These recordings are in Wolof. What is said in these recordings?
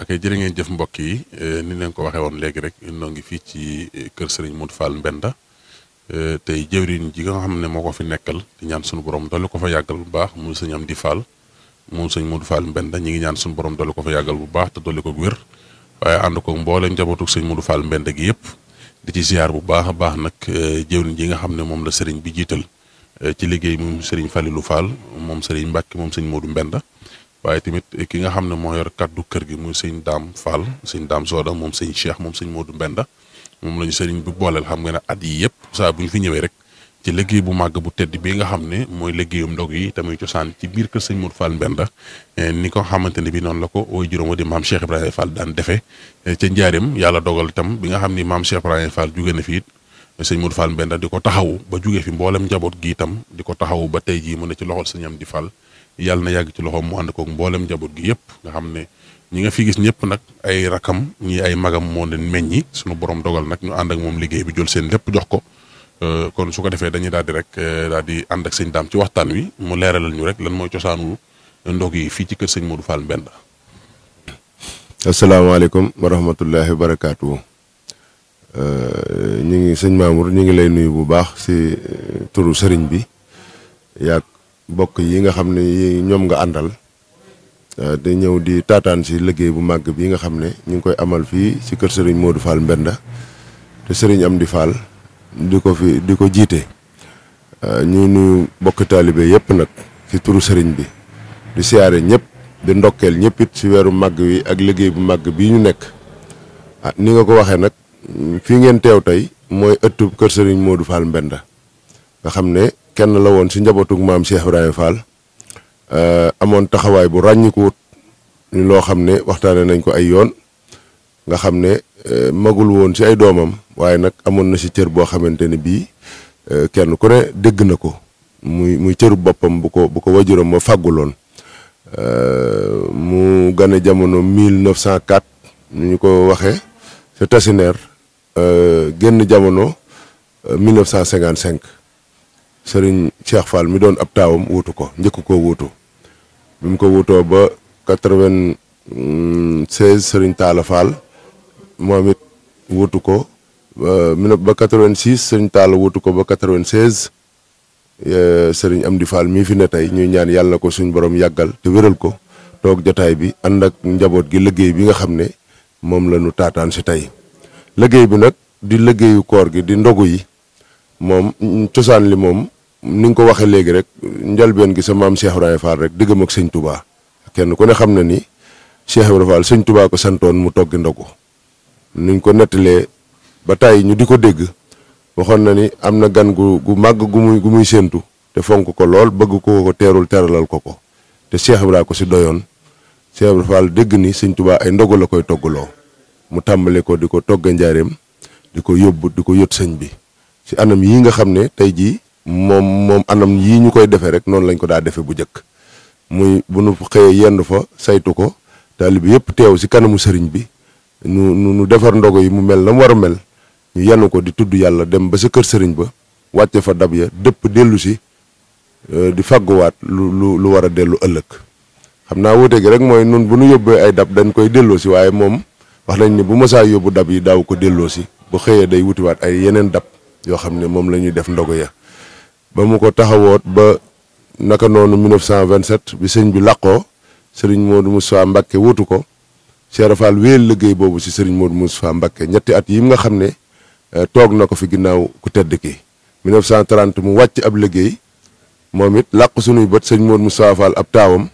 ak jërë ngeen jëf mbokk yi ni leen ko waxee woon léegi rek noo ngi fii ci kër Serigne Modou Fall Mbenda tey jëwriñ ji nga xam ne moo ko fi nekkal di ñaan suñu borom dolli ko fa yàggal bu baax muy sëñ Amdi Fall moom sëñ Modou Fall Mbenda ñi ngi ñaan suñu borom dolli ko fa yàggal bu baax te dolli ko wér waaye ànd ko mboolem njabootu sëñ Modou Fall Mbenda gi yëpp di ci ziar bu baax a baax nag jëwriñ ji nga xam ne moom la Serigne bi jiital ci liggéey moom Serigne Falilou Fall moom Serigne Mbacke moom sëñ Modou Mbenda waaye tamit ki nga xam ne moo yor kaddu kër gi muy sëñ Daam Fall sëñ Daam Soda moom sëñ Cheikh moom sëñ Modou Mbenda moom la ñu sëriñ bi booleel xam nga ne at yi yëpp saa bu ñu fi ñëwee rek ci liggéey bu màgg bu tedd bi nga xam ne mooy liggéeyum ndog yi tamit cosaan ci biir kër sëñ Modou Fall Mbenda ni ko xamante ne bi noonu la ko way juróom di maam Cheikh Ibrahima Fall daan defee ca njaareem yàlla dogal itam bi nga xam ni maam Cheikh Ibrahima Fall jóge na fi it sëñ Modou Fall Mbenda di ko taxawu ba jóge fi mboolem njaboot gi itam di ko taxawu ba tey jii mu ne ci loxol sëñ Amdi Fall yàlla na yàgg ci loxoom mu ànd koog mboolem njaboot gi yëpp nga xam ne ñi nga fi gis ñëpp nag ay rakam ñi ay magam moo leen meññi suñu borom dogal nag ñu ànd ak moom liggéey bi jël seen lépp jox ko kon su ko defee dañuy daal di rek daal di ànd ak sëñ Daam ci waxtaan wi mu leeralal ñu rek lan mooy cosaanu ndog yi fii ci kër sëñ Modou Fall Mbenda. asalaamaaleykum wa rahmatullahi wa barakaatu. ñu ngi sëñ Mamour ñu ngi lay nuyu bu baax si turu sëriñ bi yaag bokk yi nga xam ne ñoom nga àndal di ñëw di taataan si liggéey bu màgg bi nga xam ne ñu ngi koy amal fii si kër sëriñ Modou Fall Mbenda te sëriñ Amdi Fall di ko jiite ñu nuyu bokk taalibe yëpp nag si turu sëriñ bi di siyaare ñëpp di ndokkeel ñëpp it si weeru màgg wi ak liggéey bu màgg bii ñu nekk ni nga ko waxee nag fii ngeen teew tey mooy ëttub kër sëriñ Modou Fall Mbenda nga xam ne kenn la woon si njabootug maam Cheikh Ibrahima Fall amoon taxawaay bu ràññikuwut ñu loo xam ne waxtaane nañ ko ay yoon nga xam ne magul woon si ay doomam waaye nag amoon na si cër boo xamante ne bii kenn ku ne dégg na ko muy cëru boppam bu ko wajuram ma fàgguloon mu gane jamono 1904 ñu ko waxee sa Tasineer génn jamono 1955 sëriñ Cheikh Fall mi doon ab taawam wuutu ko njëkk koo wuutu bi mu ko wuutoo ba 96 sëriñ Talla Fall moom it wuutu ko ba 86 sëriñ Talla wuutu ko ba 96 sëriñ Amdi Fall mii fi ne tey ñuy ñaan yàlla ko suñ borom yàggal te wéral ko toog jotaay bi ànd ak njaboot gi liggéey bi nga xam ne moom la ñu taataan si tey liggéey bi nag di liggéeyu koor gi di ndogu yi moom cosaan li moom ni nga ko waxee léegi rek njalbeen gi sa maam Cheikh Ibrahima Fall rek diggam ak sëñ Touba kenn ku ne xam na ni Cheikh Ibrahima Fall sëñ Touba ko santoon mu toggi ndogu niñ ko nettalee ba tey ñu di ko dégg waxoon na ni am na gan gu màgg gu muy séentu te fonk ko lool bëgg ko teerul teralal ko te Cheikh Ibrahima ko si doyoon Cheikh Ibrahima Fall dégg ni sëñ Touba ay ndogu la koy toggaloo mu tàmbale ko di ko togga njaareem di ko yóbbu di ko yót sëñ bi si anam yii nga xam ne tey jii moom anam yii ñu koy defee rek noonu lañ ko daa defee bu njëkk muy bu nu xëyee yendu fa saytu ko taalibe yëpp teew si kanamu sëriñ bi nu defar ndogo yi mu mel na mu war a mel ñu yenn ko di tudd yàlla dem ba sa kër sëriñ ba wàcce fa dab ya dëpp dellu si di fagguwaat lu war a dellu ëllëg xam naa wuute gi rek mooy nun bu nu yóbbee ay dab dañ koy delloo si waaye moom wax nañ ni bu mësaa yóbbu dab yi daaw ko delloo si bu xëyee day wutiwaat ay yeneen dab yoo xam ne moom la ñuy def ndogo ya ba mu ko taxawoot ba naka noonu 1927 bi sëñ bi làqoo sëriñ Modou Moustapha Mbacké wutu ko Cheikh Fall wéel liggéey boobu si sëriñ Modou Moustapha Mbacké ñetti at yi nga xam ne toog na ko fi ginnaaw ku tedd ki 1930 mu wàcc ab liggéey moom it làq sunuy bët sëñ Modou Moustapha Fall ab taawam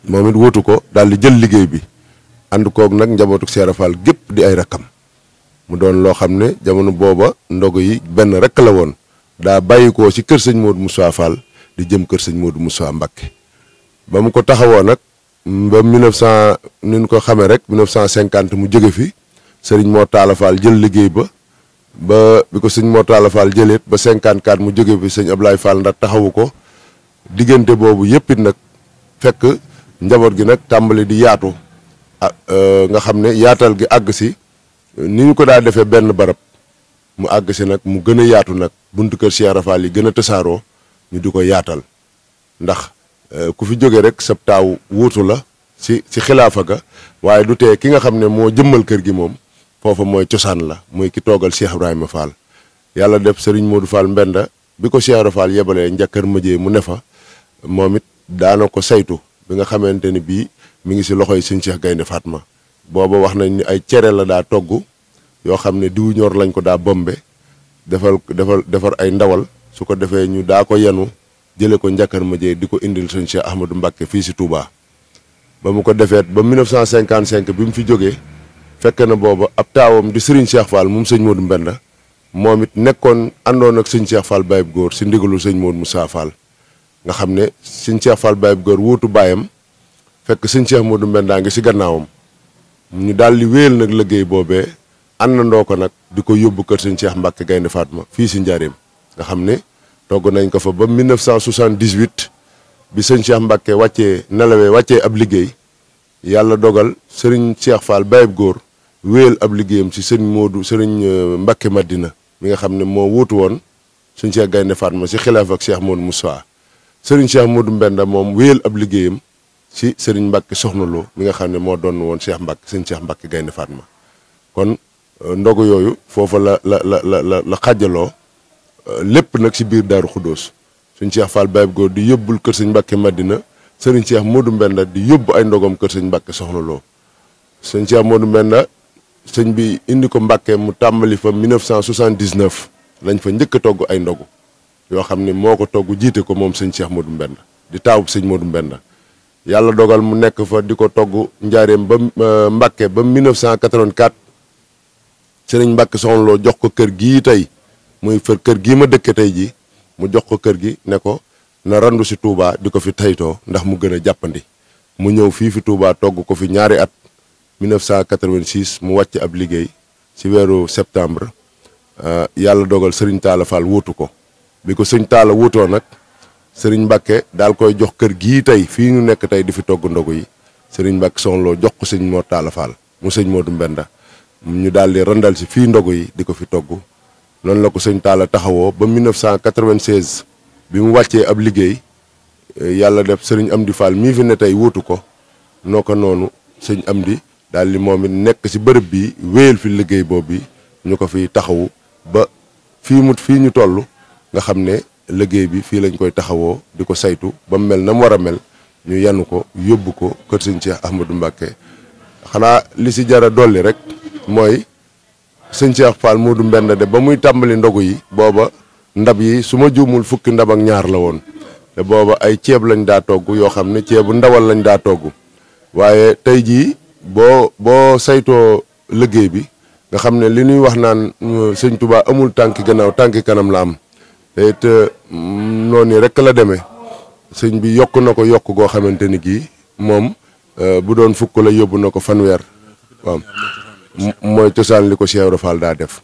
moom it wutu ko daal di jël liggéey bi ànd koog nag njabootu Cheikh Fall gépp di ay rakkam mu doon loo xam ne jamono booba ndogu yi benn rek la woon daa bàyyi ko ci kër sëñ Modou Moustapha Fall di jëm kër sëñ Modou Moustapha Mbacké ba mu ko taxawoo nag ba 1900 ni ñu ko xamee rek 1950 mu jóge fi sëriñ Mor Talla Fall jël liggéey ba bi ko sëñ Mor Talla Fall jëleet ba 54 mu jóge fi sëñ Ablaye Fall ndax taxawu ko diggante boobu yëpp it nag fekk njaboot gi nag tàmbali di yaatu nga xam ne yaatal gi àgg si ni ñu ko daa defee benn barab mu àgg si nag mu gën a yaatu nag buntu kër Cheikh Rafal yi gën a tasaaroo ñu di ko yaatal ndax ku fi jóge rek sab taaw wuutu la si xilaafa ga waaye du tee ki nga xam ne moo jëmmal kër gi moom foofa mooy cosaan la muy ki toogal Cheikh Ibrahima Fall. yàlla def Serigne Modou Fall Mbenda bi ko Cheikh Ibra Fall yebalee njàkkar mëjee mu ne fa moom it daana ko saytu bi nga xamante ni bii mi ngi si loxoy sëñ Cheikh Gaynde Fatma. booba wax nañ ni ay cere la daa togg yoo xam ne diw ñor lañ ko daa bombe defar ay ndawal su ko defee ñu daa ko yenu jële ko njàkkar mëjee di ko indil sëñ Cheikh Ahmadou Mbacké fii si Touba. ba mu ko defeet ba 1955 bi mu fi jógee fekk na booba ab taawam di Serigne Cheikh Fall moom sëñ Modou Mbenda moom it nekkoon àndoon ak sëñ Cheikh Fall Bayib Góor si ndigalu sëñ Modou Moussa Fall nga xam ne sëñ Cheikh Fall Bayib Góor wuutu baayam fekk sëñ Cheikh Modou Mbenda ngi si gannaawam ñu daal di wéyal nag liggéey boobee àndandoo ko nag di ko yóbbu kër sëñ Cheikh Mbacké Gaynde Fatma fii si Njaaréem nga xam ne togg nañ ko fa ba 1978 bi sëñ Cheikh Mbacké wàccee ab liggéey yàlla dogal sëriñ Cheikh Fall Bayib Góor wéyal ab liggéeyam si sëriñ Mbacké Madina mi nga xam ne moo wuutu woon sëñ Cheikh Gaynde Fatma si xilaaf ak Cheikh Modou Moussa sëriñ Cheikh Modou Mbenda moom wéyal ab liggéeyam si sëriñ Mbacké Soxna Lo mi nga xam ne moo doon woon sëñ Cheikh Mbacké Gaynde Fatma kon ndogu yooyu foofa la xàjjaloo lépp nag si biir Daaru Xuddoos sëñ Cheikh Fall Bayib Góor di yóbbul kër sëñ Mbacké Madina sëriñ Cheikh Modou Mbenda di yóbbu ay ndogam kër sëñ Mbacké Soxna Lo sëñ Cheikh Modou Mbenda sëñ bi indi ko Mbacké mu tàmbali fa 1979 lañ fa njëkk a togg ay ndogu yoo xam ne moo ko togg jiite ko moom sëñ Cheikh Modou Mbenda di taawub sëñ Modou Mbenda yàlla dogal mu nekk fa di ko togg njaareem ba Mbacké ba 1984 sëriñ Mbacké Soxna Lo jox ko kër gii tey muy kër gii ma dëkke tey ji mu jox ko kër gi ne ko na randu si Touba di ko fi taytoo ndax mu gën a jàppandi mu ñëw fii fi Touba togg ko fi ñaari at 1986 mu wàcc ab liggéey si weeru septembre yàlla dogal Serigne Talla Fall wuutu ko bi ko sëñ Talla wuutoo nag Serigne Mbacké daal koy jox kër gii tey fii ñu nekk tey di fi togg ndogu yi Serigne Mbacké Soxna Lo jox ko sëñ Mor Talla Fall mu sëñ Modou Mbenda ñu daal di randal si fii ndogu yi di ko fi togg noonu la ko sëñ Talla taxawoo ba 1996 bi mu wàccee ab liggéey yàlla def Serigne Amdi Fall mii fi ne tey wuutu ko noo ko noonu sëñ Amdi daal di moom it nekk si bërëb bi wéyal fi liggéey boobu bi ñu ko fi taxawu ba fii ñu toll nga xam ne liggéey bi fii lañ koy taxawoo di ko saytu ba mu mel na mu war a mel ñu yanu ko yóbbu ko kër sëñ Cheikh Ahmadou Mbacké xanaa li si jara dolli rek mooy sëñ Cheikh Fall Modou Mbenda de ba muy tàmbali ndogu yi booba ndab yi su ma juumul fukki ndab ak ñaar la woon te booba ay ceeb lañ daa togg yoo xam ne ceebu ndawal lañ daa togg waaye tey jii boo saytoo liggéey bi nga xam ne li ñuy wax naan sëñ Touba amul tànki gannaaw tànki kanam la am te it noonu rek la demee sëñ bi yokk na ko yokk goo xamante ni kii moom bu doon fukk la yóbbu na ko fanweer waaw mooy cosaan li ko Cheikh Ibra Fall daa def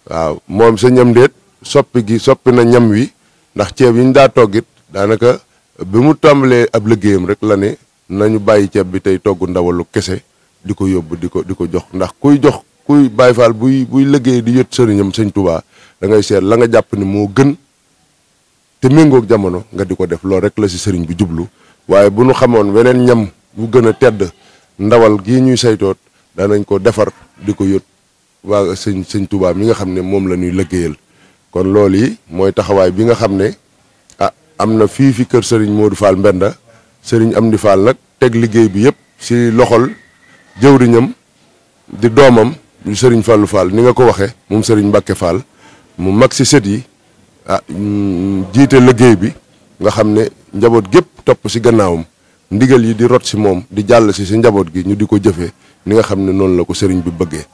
waaw moom sa ñam déet soppi na ñam wi ndax ceeb yi ñu daa toggit daanaka bi mu tàmbalee ab liggéeyam rek la ne nañu bàyyi ceeb bi tey togg ndawalu kese di ko yóbbu di ko jox ndax kuy Baay Faal buy liggéey di yët sëriñam sëñ Touba da ngay seet la nga jàpp ni moo gën te méngoog jamono nga di ko def loolu rek la si sëriñ bi jublu waaye bu nu xamoon weneen ñam bu gën a tedd ndawal gii ñuy saytoot danañ ko defar di ko yët waa sëñ Touba mi nga xam ne moom la ñuy liggéeyal kon loolu yi mooy taxawaay bi nga xam ne am na fii fi kër sëriñ Modou Fall Mbenda sëriñ Amdi Fall nag teg liggéey bi yëpp si loxol jëwriñam di doomam di sëriñ Fallou Fall ni nga ko waxee moom sëriñ Mbacké Fall mu mag si sët yi jiite liggéey bi nga xam ne njaboot gépp topp si gannaawam ndigal yi di rot si moom di jàll si njaboot gi ñu di ko jëfee ni nga xam ne noonu la ko sëriñ bi bëggee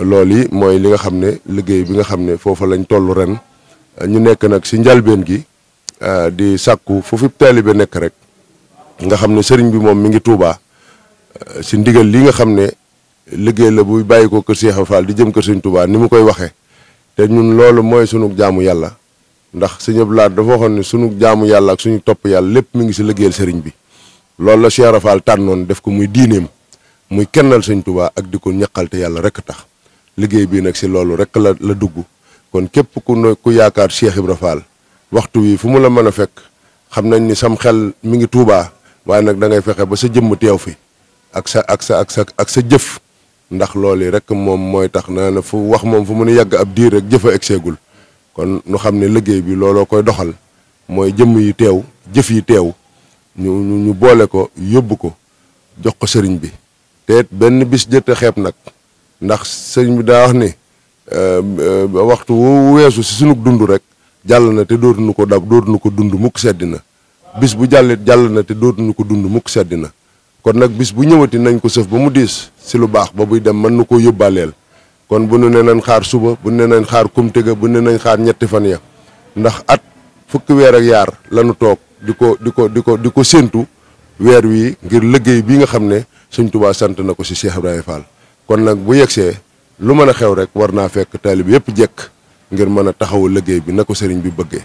loolu yi mooy li nga xam ne liggéey bi nga xam ne foofa lañ toll ren ñu nekk nag si njalbeen gi di sàkku fu fi taalibe nekk rek nga xam ne sëriñ bi moom mi ngi Touba si ndigal li nga xam ne liggéey la buy bàyyi ko kër Cheikh Fall di jëm kër sëñ Touba ni mu koy waxee te ñun loolu mooy sunu jaamu yàlla ndax sëñ Abdou Lahad dafa waxoon ne sunu jaamu yàlla ak suñu topp yàlla lépp mi ngi si liggéeyal sëriñ bi loolu la Cheikh Fall tànnoon def ko muy diineem muy kennal sëñ Touba ak di ko ñaqal te yàlla rek tax liggéey bii nag si loolu rek la dugg kon képp ku yaakaar Cheikh Ibra Fall waxtu wi fu mu la mën a fekk xam nañ ni sam xel mi ngi Touba waaye nag da ngay fexe ba sa jëmm teew fi ak sa jëf ndax loolu rek moom mooy tax na fu wax moom fu mun a yàgg ab diir rek jëf a egseegul kon nu xam ne liggéey bi looloo koy doxal mooy jëmm yi teew jëf yi teew ñu boole ko yóbbu ko jox ko sëriñ bi te benn bis jëtte xeeb nag ndax sëriñ bi daa wax ni waxtu wu weesu si sunu dund rek jàll na te dootuñu ko dund mukk seddi na bis bu jàllit jàll na te dootuñu ko dund mukk seddi na kon nag bis bu ñëwati nañ ko sëf ba mu diis si lu baax ba buy dem mën nu koo yóbbaaleel kon bu nu ne nañ xaar suba bu ne nañ xaar kumte ga bu ne nañ xaar ñetti fan ya ndax at fukki weer ak yaar lañu toog di ko séentu weer wi ngir liggéey bi nga xam ne Sëñ Tuubaa sant na ko si Cheikh Ibrahima Fall kon nag bu yegsee lu mën a xew rek war naa fekk taalib yëpp jekk ngir mën a taxawu liggéey bi na ko sëriñ bi bëggee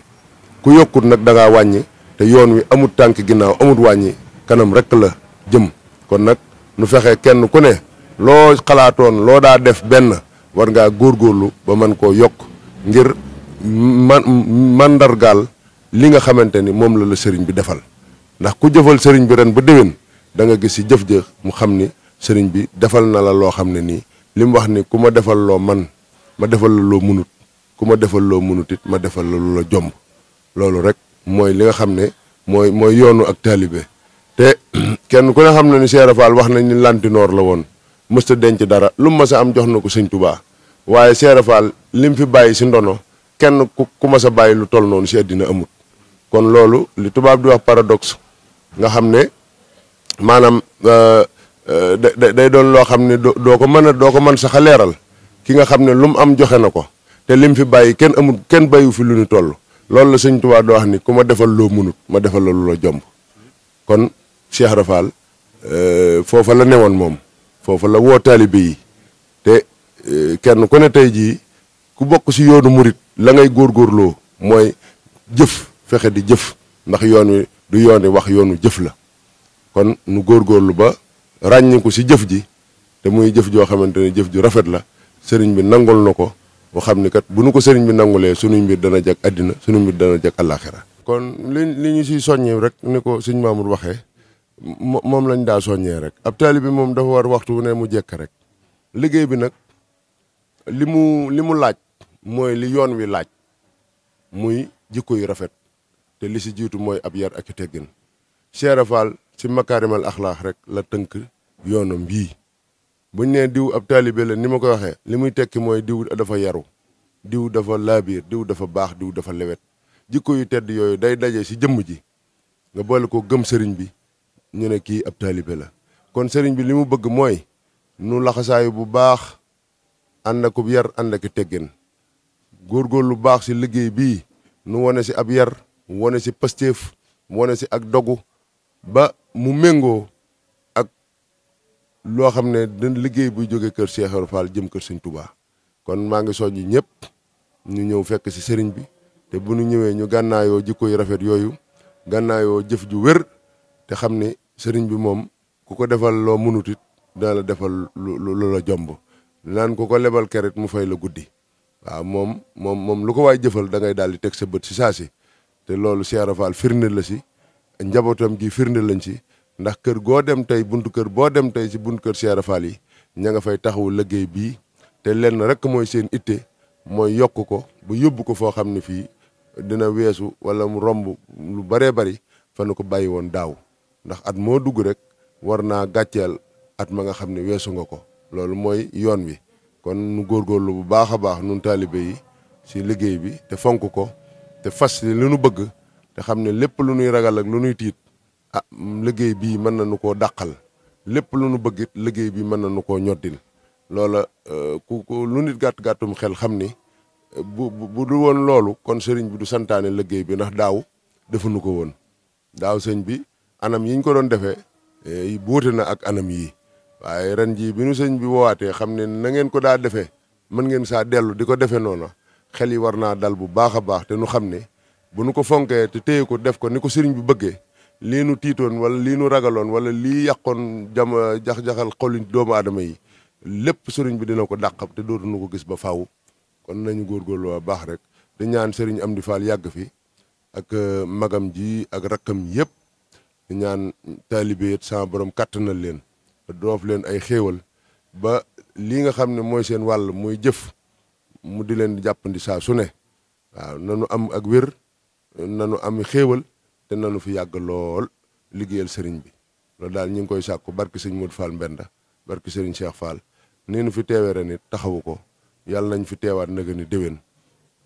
ku yokkut nag da ngaa wàññi te yoon wi amut tànk ginnaaw amut wàññi kanam rek la jëm kon nag nu fexe kenn ku ne loo xalaatoon loo daa def benn war ngaa góorgóorlu ba mën koo yokk ngir mandargaal li nga xamante ni moom la sëriñ bi defal ndax ku jëfal sëriñ bi ren ba déwén da nga gis si jëf-jëf mu xam ni sëriñ bi defal na la loo xam ne nii li mu wax ni ku ma defal loo man ma defal la loo munut ku ma defal loo munut it ma defal la lu la jomb loolu rek mooy li nga xam ne mooy yoonu ak taalibe te kenn ku ne xam na ni Cheikh Fall wax nañ ni lantinoor la woon mësta denc dara lu mu mës a am jox na ko Sëñ Tuubaa waaye Cheikh Fall lim fi bàyyi si ndono kenn ku mës a bàyyi lu toll noonu si àddina amut kon loolu li tubaab di wax paradoxe nga xam ne maanaam day doon loo xam ne doo ko mën sax a leeral ki nga xam ne lu mu am joxe na ko te lim fi bàyyi kenn bàyyiwu fi lu ñu toll loolu la Sëñ Tuubaa doo wax ni ku ma defal loo munut ma defal la lu la jomb kon Cheikh Rafal foofa la newoon moom foofa la woo taalibe yi te kenn ku ne tey jii ku bokk si yoonu murit la ngay góorgóorloo mooy jëf fexe di jëf ndax yoon wi du yooni wax yoonu jëf la kon nu góorgóorlu ba ràññiku si jëf ji te muy jëf joo xamante ne jëf ju rafet la sëriñ bi nangul na ko boo xam ni kat bu nu ko sëriñ bi nangulee sunuy mbir dana jag àddina sunu mbir dana jag àllaaxira kon li ñu siy soññee rek ni ko sëñ Mamour waxee moom lañ daa soññee rek ab taalibe bi moom dafa war waxtu wu ne mu jekk rek liggéey bi nag li mu laaj mooy li yoon wi laaj muy jikko yu rafet te li si jiitu mooy ab yar ak i teggin Cheikh Fall si makaarimal axlaax rek la tënk yoonam bii buñ nee diw ab taalibe la ni ma ko waxee li muy tekki mooy diw dafa yaru diw dafa laabiir diw dafa baax diw dafa lewet jikko yu tedd yooyu day daje si jëmm ji nga boole ko gëm sëriñ bi ñu ne kii ab taalibe la kon sëriñ bi li mu bëgg mooy nu laxasaayu bu baax ànd ak yar ànd ak teggin góorgóorlu baax si liggéey bii nu wane si ab yar wane si pastéef wane si ak dogu ba mu méngoo ak loo xam ne dañ liggéey buy jóge kër Cheikh Ibra Fall jëm kër Sëñ Touba kon maa ngi soññi ñëpp ñu ñëw fekk si sëriñ bi te bu ñu ñëwee ñu gànnaayoo jikko yu rafet yooyu gànnaayoo jëf ju wér te xam ni sëriñ bi moom ku ko defal loo mënut it dana la defal lu la jomb naan ku ko lebal kerit mu fay la guddi waaw moom lu ko waay jëfal da ngay daal di teg sa bët si saa si te loolu Cheikh Ibra Fall firnde la si njabootam gi firnde lañ si ndax kër goo dem tey buntu kër boo dem tey si buntu kër Cheikh Ibra Fall yi ña nga fay taxawu liggéey bii te lenn rek mooy seen itte mooy yokk ko ba yóbbu ko foo xam ne fii dina weesu wala mu romb lu baree bari fa nu ko bàyyi woon daaw ndax at moo dugg rek war naa gàcceel at ma nga xam ne weesu nga ko loolu mooy yoon wi kon nu góorgóorlu bu baax a baax nun taalibe yi si liggéey bi te fonk ko te fas li nu bëgg te xam ne lépp lu nuy ragal ak lu nuy tiit liggéey bii mën na nu koo dàqal lépp lu nu bëgg it liggéey bi mën na nu koo ñoddil loola ku lu nit gàttum xel xam ni bu du woon loolu kon sëriñ bi du santaane liggéey bi ndax daaw defuñu ko woon daaw sëñ bi anam yiñ ko doon defee buute na ak anam yii waaye ren jii bi nu sëñ bi woowaatee xam ne na ngeen ko daa defee mën ngeen saa dellu di ko defee noonu xel yi war naa dal bu baax a baax te nu xam ne bu nu ko fonkee te téye ko def ko ni ko sëriñ bi bëggee lii nu tiitoon wala lii nu ragaloon wala lii yàqoon jax-jaxal xoli doomu aadama yi lépp sëriñ bi dina ko dàq te dootuñu ko gis ba faaw kon nañu góorgóorlu waa baax rek di ñaan sëriñ Amdi Fall yàgg fi ak magam ji ak rakkam yëpp di ñaan taalibe it sama borom kàttanal leen doof leen ay xéewal ba lii nga xam ne mooy seen wàll muy jëf mu di leen jàppandi saa su ne waaw nanu am ak wér nanu am xéewal te nanu fi yàgg lool liggéeyal sëriñ bi loolu daal ñu ngi koy sàkku barki sëñ Modou Fall Mbenda barki sëriñ Cheikh Fall nii nu fi teewee ren it taxawu ko yàlla nañ fi teewaat naga ni déwén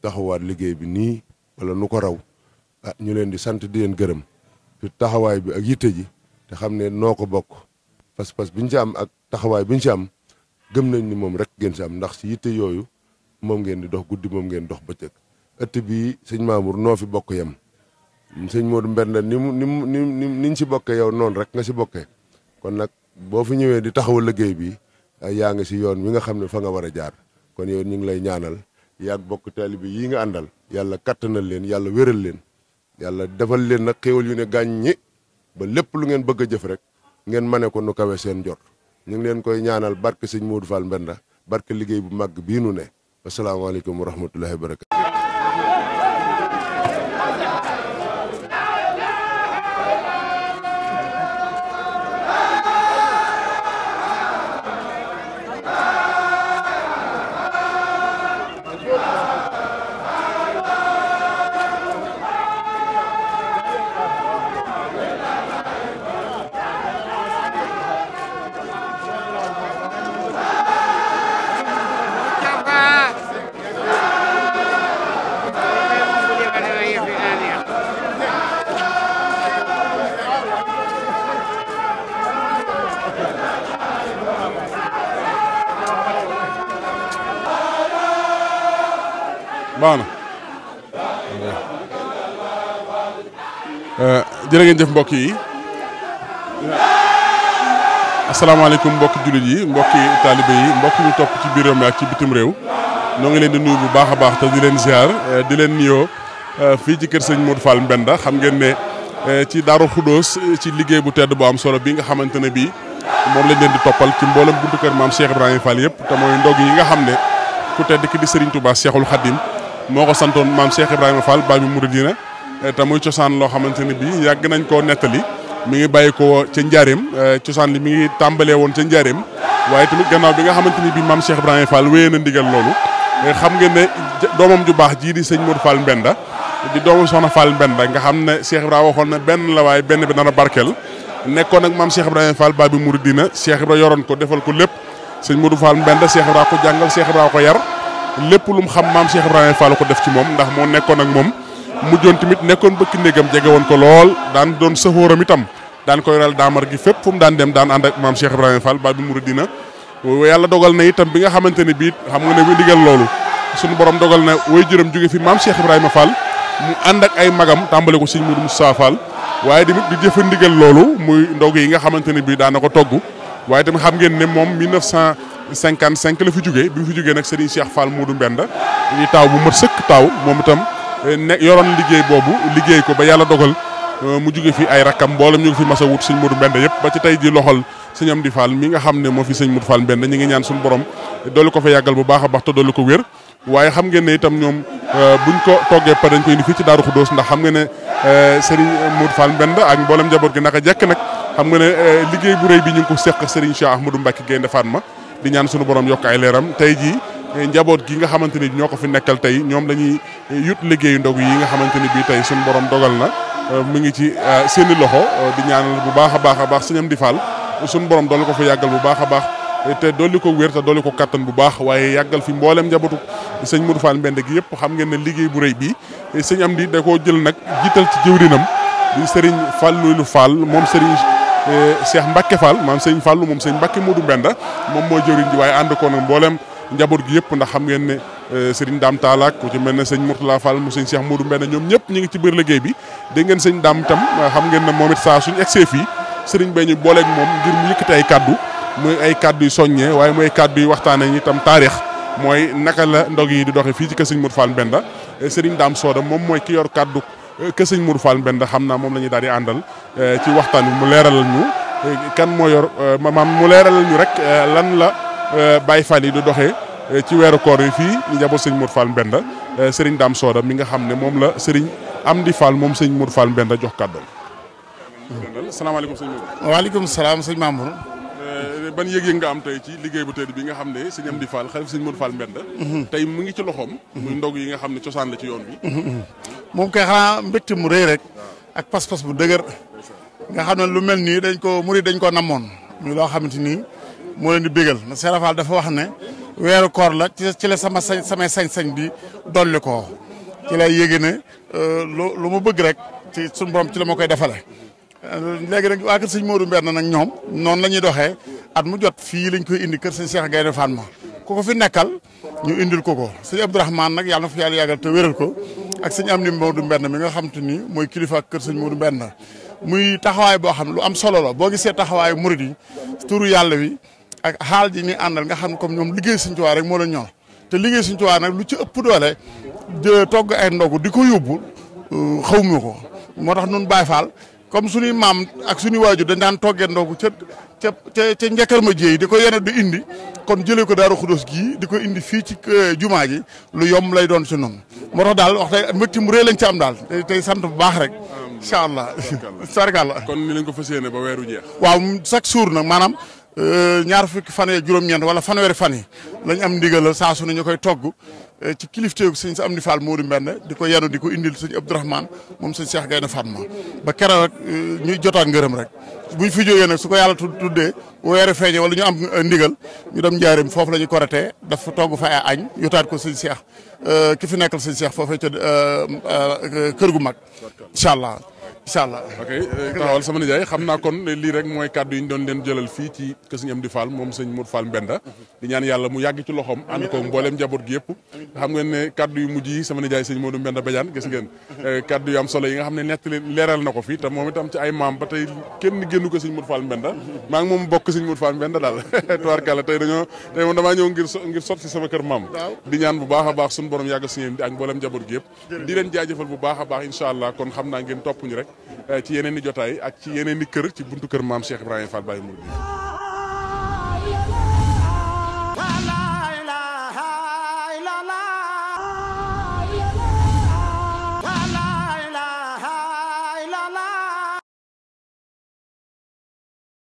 taxawaat liggéey bi nii wala nu ko raw ñu leen di sant di leen gërëm ci taxawaay bi ak yitte ji te xam ne noo ko bokk pas-pas bi ñu ci am ak taxawaay bi ñu ci am gëm nañ ni moom rek ngeen ci am ndax ci yitte yooyu moom ngeen di dox guddi moom ngeen dox bëccëg ëtt bii sëñ Mamour noo fi bokk yem sëñ Modou Mbenda niñ ci bokkee yow noonu rek nga ci bokkee kon nag boo fi ñëwee di taxawal liggéey bi yaa ngi ci yoon wi nga xam ne fa nga war a jaar kon yow ñu ngi lay ñaanal yaag bokk taalibe bi yii nga àndal yàlla kattanal leen yàlla wéral leen yàlla defal leen nag xéewal yu ne gàññi ba lépp lu ngeen bëgg a jëf rek ngeen mane ko nu kawe seen jot ñu ngi leen koy ñaanal barke sëñ Modou Fall Mbenda barke liggéey bu màgg bii nu ne asalaamaaleykum wa rahmatullahi wa barakatu baax na jërë ngeen jëf mbokk yi asalaamaaleykum mbokki jullit yi mbokki taalibe yi mbokk ñu topp ci biir réew mi ak ci bitim réew ñoo ngi leen di nuyu bu baax a baax te di leen ziar di leen nuyoo fii ci kër sëñ Modou Fall Mbenda xam ngeen ne ci Daaru Xudóos ci liggéey bu tedd bu am solo bi nga xamante ne bii moom lañ leen di toppal ci mboolem buntu kër maam Cheikh Ibrahima Fall yëpp te mooy ndog yi nga xam ne ku tedd ki di Serigne Touba Cheikhul Khadim moo ko santoon maam Cheikh Ibrahima Fall Babi Mouridina te muy cosaan loo xamante ne bii yàgg nañ koo nettali mi ngi bàyyi ko ca Njaareem cosaan li mi ngi tàmbalee woon ca Njaareem waaye tamit gannaaw bi nga xamante ni bii maam Cheikh Ibrahima Fall wéyee na ndigal loolu xam ngeen ne doomam ju baax jii di sëñ Modou Fall Mbenda di doomu soxna Fall Mbenda nga xam ne Cheikh Ibrahima waxoon na benn la waaye benn bi dana barkeel nekkoon ak maam Cheikh Ibrahima Fall Babi Mouridina Cheikh Ibrahima yoroon ko defal ko lépp sëñ Modou Fall Mbenda Cheikh Ibrahima ko jàngal Cheikh Ibrahima ko yar lépp lu mu xam maam Cheikh Ibrahima Fall ko def ci moom ndax moo nekkoon ak moom mujjoon tamit nekkoon bëkki néegam jege woon ko lool daan doon sëfóoram itam daan koy ral daamar gi fépp fu mu daan dem daan ànd ak maam Cheikh Ibrahima Fall Babi Mouridina yàlla dogal na itam bi nga xamante ne bii xam nga ne bu ndigal loolu suñu borom dogal na way juróom jóge fi maam Cheikh Ibrahima Fall mu ànd ak ay magam tàmbale ko sëñ Modou Moustapha Fall waaye tamit di jëfa ndigal loolu muy ndog yi nga xamante ne bii daana ko togg waaye tamit xam ngeen ne moom 1955 la fi jógee bi mu fi jógee nag Serigne Cheikh Fall Modou Mbenda ñuy taaw bu mat sëkk taaw moom itam yoroon liggéey boobu liggéey ko ba yàlla dogal mu jóge fi ay rakkam mboolem ñu ngi fi mas a wut sëñ Modou Mbenda yëpp ba ci tey ji loxol sëñ Amdi Fall mi nga xam ne moo fi sëñ Modou Fall Mbenda ñu ngi ñaan suñu borom dolli ko fa yàggal bu baax a baax te dolli ko wér waaye xam ngeen ne itam ñoom buñ ko toggee pare dañ koy indi fii ci Daaru Xudóos ndax xam nga ne Serigne Modou Fall Mbenda ak mboolem njaboot gi naka jekk nag xam nga ne liggéey bu rëy bi ñu ngi ko seq Serigne Cheikh Ahmadou Mbacké Gaïndé Fatma di ñaan suñu borom yokk ay leeram tey jii njaboot gi nga xamante ni ñoo ko fi nekkal tey ñoom la ñuy yut liggéeyu ndog yi nga xamante ni bii tey suñu borom dogal na mu ngi ci seeni loxo di ñaanal bu baax a baax sëñ Amdi Fall suñu borom dolli ko fa yàggal bu baax a baax te dolli ko wér te dolli ko kattan bu baax waaye yàggal fi mboolem njabootu sëñ Modou Fall Mbenda gi yëpp xam ngeen ne liggéey bu rëy bii sëñ Amdi da koo jël nag jiital ci jëwrinam di Serigne Fallou Fall moom Serigne Cheikh Mbacke Fall maam sëñ Fallou moom sëñ Mbacke Modou Mbenda moom mooy jëwriñ ji waaye ànd ko nag mboolem njaboot gi yëpp ndax xam ngeen ne Serigne Dame Tallak ku ci mel ne sëñ Mourtala Fall mu sëñ Cheikh Modou Mbenda ñoom ñëpp ñu ngi ci biir liggéey bi dégg ngeen sëñ Dame itam xam ngeen ne moom it saa suñu egsee fii Serigne bay ñu booleeg moom ngir mu yëkkati ay kaddu muy ay kaddu yu soññee waaye muy ay kaddu yu waxtaanee itam taarix mooy naka la ndog yi di doxee fii ci kër sëñ Modou Fall Mbenda Serigne Dame Soda moom mooy ki yor kaddu kër sëñ Modou Fall Mbenda xam naa moom la ñuy daal di àndal ci waxtaan bi mu leeralal ñu kan moo yor maanaam mu leeralal ñu rek lan la Baye Fall yi di doxee ci weeru koor yi fii ñu njaboot sëñ Modou Fall Mbenda Serigne Dame Soda mi nga xam ne moom la Serigne Amdi Fall moom sëñ Modou Fall Mbenda jox kàddoom. salaamaaleykum sëñ Modou. waaleykum salaam sëñ Mamour. ban yëg-yëg nga am tey ci liggéey bu tedd bi nga xam ne sëñ Amdi Fall xalif sëñ Modou Fall Mbenda tey mu ngi ci loxoom muy ndog yi nga xam ne cosaan la ci yoon bi moom kay xanaa mbégte mu rëy rek ak pas-pas bu dëgër nga xam ne lu mel nii murid dañ ko namoon muy loo xamante ni moo leen di bégal na Cheikh Fall dafa wax ne weeru koor la ci la samay sañ-sañ di dolli koo ci lay yéege ne lu mu bëgg rek ci suñu borom ci la ma koy defale léegi nag waa kër sëñ Modou Mbenda nag ñoom noonu la ñuy doxee at mu jot fii lañ koy indi kër sëñ Cheikh Gaïndé Fatma ku ko fi nekkal ñu indil ko sëñ Abdourahmane nag yàlla na fa yàlla yàggal te wéral ko ak sëñ Amdi Modou Mbenda mi nga xam te ni mooy kilifa ak kër sëñ Modou Mbenda muy taxawaay boo xam ne lu am solo la boo gisee taxawaayu murid yi turu yàlla wi ak xaal ji ni àndal nga xam ne comme ñoom liggéey sëñ Tuubaa rek moo la ñor te liggéey sëñ Tuubaa nag lu ci ëpp doole togg ay ndogu di ko yóbbu xawma ko moo tax nun Baay Faal comme suñuy maam ak suñuy waajur dañ daan toggee ndogu ca njëkkal ma jéey di ko yene di indi kon jëlee ko Daaru Xudoos gii di ko indi fii ci jumaa ji lu yomb lay doon ci noonu moo tax daal wax tey mbégte mu rëy lañ ci am daal tey sant bu baax rek incha allah sargal kon ni lañ ko fas yéene ba weeru jeex waaw chaque jour nag maanaam ñaar fukki fan yi juróom-ñeent wala fanweeri fan yi lañ am ndigal saa su ne ñu koy togg ci kilifteegu sëñ sa Amdi Fall Modou Mbenda di ko yenu di ko indil sëñ Abdourahmane moom sëñ Cheikh Gaïndé Fatma ba keroog rek ñuy jotaat ngërëm rek buñ fi jógee nag su ko yàlla tuddee weeri feeñe wala ñu am ndigal ñu dem njaareem foofu la ñu koratee dafa togg fa ay añ yotaat ko sëñ Cheikh ki fi nekkal sëñ Cheikh foofee ca kër gu mag incha allah incha allah ok taxawal sama nijaay xam naa kon lii rek mooy kàddu yi ñu doon leen jëlal fii ci kër sëñ Amdi Fall moom sëñ Modou Fall Mbenda di ñaan yàlla mu yàgg ci loxoom ànd ko mbooleem njaboot gi yëpp xam ngeen ne kàddu yu mujj yi sama nijaay sëñ Modou Mbenda Badiane gis ngeen kàddu yu am solo yi nga xam ne nett leen leeral na ko fii te moom itam ci ay maam ba tey kenn génnu ko sëñ Modou Fall Mbenda maa ngi moom bokk sëñ Modou Fall Mbenda daal tubaarkàlla tey moom damaa ñëw ngir sot si sama kër maam di ñaan bu baax a baax suñu borom yàgg sëñ Amdi ak mbooleem njaboot gi yëpp di leen jaajëfal bu baax a baax incha allah kon xam naa ngeen topp ñu rek ci yeneen i jotaay ak ci yeneen i kër ci buntu kër maam Cheikh Ibrahima Fall Baye Mouride